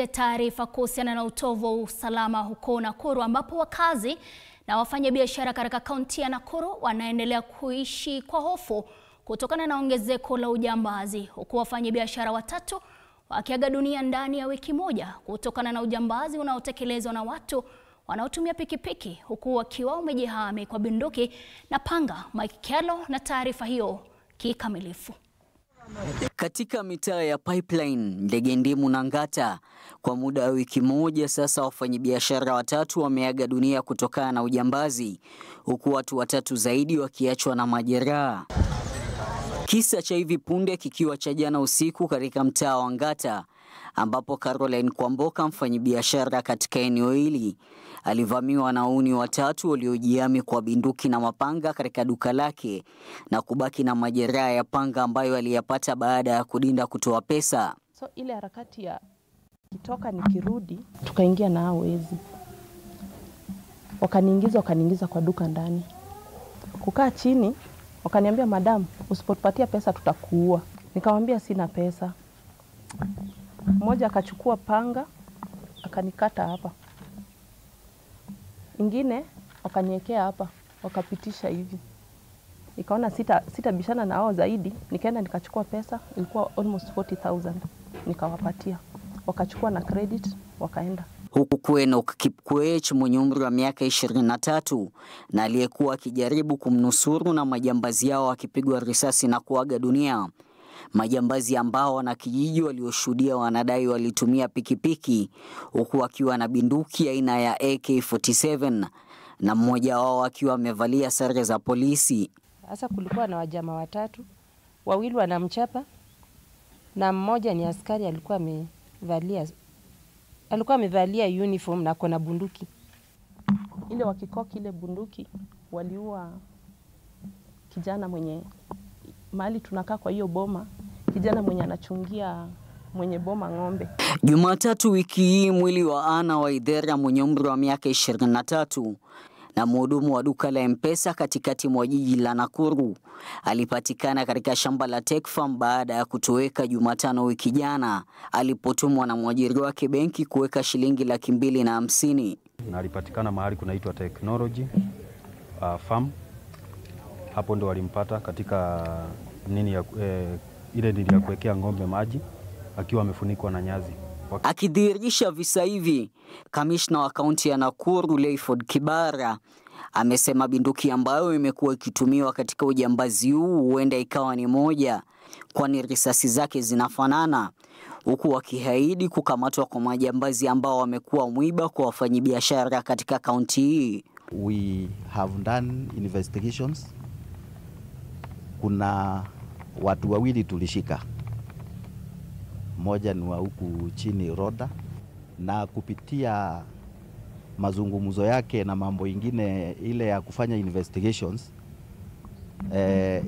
Taarifa kuhusiana na utovu wa usalama huko Nakuru, ambapo wakazi na wafanyabiashara katika kaunti ya Nakuru wanaendelea kuishi kwa hofu kutokana na ongezeko la ujambazi, huku wafanyabiashara watatu wakiaga dunia ndani ya wiki moja kutokana na ujambazi unaotekelezwa na watu wanaotumia pikipiki, huku wakiwa wamejihami kwa bunduki na panga. Mike Kelo na taarifa hiyo kikamilifu. Katika mitaa ya Pipeline, Ndegendimu na Ngata, kwa muda wa wiki moja sasa wafanyabiashara watatu wameaga dunia kutokana na ujambazi, huku watu watatu zaidi wakiachwa na majeraha. Kisa cha hivi punde kikiwa cha jana usiku katika mtaa wa Ngata, ambapo Caroline Kwamboka, mfanyabiashara katika eneo hili, alivamiwa na wahuni watatu waliojihami kwa bunduki na mapanga katika duka lake na kubaki na majeraha ya panga ambayo aliyapata baada ya kudinda kutoa pesa. So ile harakati ya kitoka nikirudi, tukaingia na hao wezi. Wakaniingiza kwa duka ndani. Kukaa chini, wakaniambia, "Madam, usipotupatia pesa tutakuua." Nikamwambia sina pesa. Mmoja akachukua panga, akanikata hapa. Ingine wakaniwekea hapa, wakapitisha hivi. Nikaona sitabishana na hao zaidi, nikaenda nikachukua pesa, ilikuwa almost 40,000. Nikawapatia. Wakachukua na credit, wakaenda. Huku Kwenock Kipkoech mwenye umri wa miaka 23 na aliyekuwa akijaribu kumnusuru na majambazi hao akipigwa risasi na kuaga dunia. Majambazi ambao wana kijiji walioshuhudia wanadai walitumia pikipiki, huku wakiwa na bunduki aina ya AK-47 na mmoja wao akiwa amevalia sare za polisi. Sasa kulikuwa na wajama watatu, wawili wanamchapa na mmoja ni askari, alikuwa amevalia uniform na kona bunduki. Ile wakikoki ile bunduki waliua kijana mwenye mahali tunakaa kwa hiyo boma, kijana mwenye anachungia mwenye boma ng'ombe. Jumatatu wiki hii mwili wa Anna Waithera mwenye umri wa miaka 23 na mhudumu wa duka la M-Pesa katikati mwa jiji la Nakuru alipatikana katika shamba la Tech Farm baada ya kutoweka Jumatano wiki jana, alipotumwa na mwajiri wake benki kuweka shilingi 250,000. Na alipatikana mahali kunaitwa Technology Farm. Hapo ndo walimpata katika ile ya kuwekea ng'ombe maji akiwa amefunikwa na nyazi. Akidhihirisha visa hivi, kamishna wa kaunti ya Nakuru Leiford Kibara amesema bunduki ambayo imekuwa ikitumiwa katika ujambazi huu huenda ikawa ni moja, kwani risasi zake zinafanana, huku wakiahidi kukamatwa kwa majambazi ambao wamekuwa mwiba kwa wafanyabiashara katika kaunti hii. We have done investigations. Kuna watu wawili tulishika. Mmoja ni wa huku chini Roda, na kupitia mazungumzo yake na mambo ingine ile ya kufanya investigations,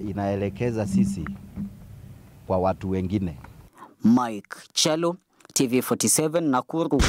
inaelekeza sisi kwa watu wengine. Mike Kelo, TV47 Nakuru.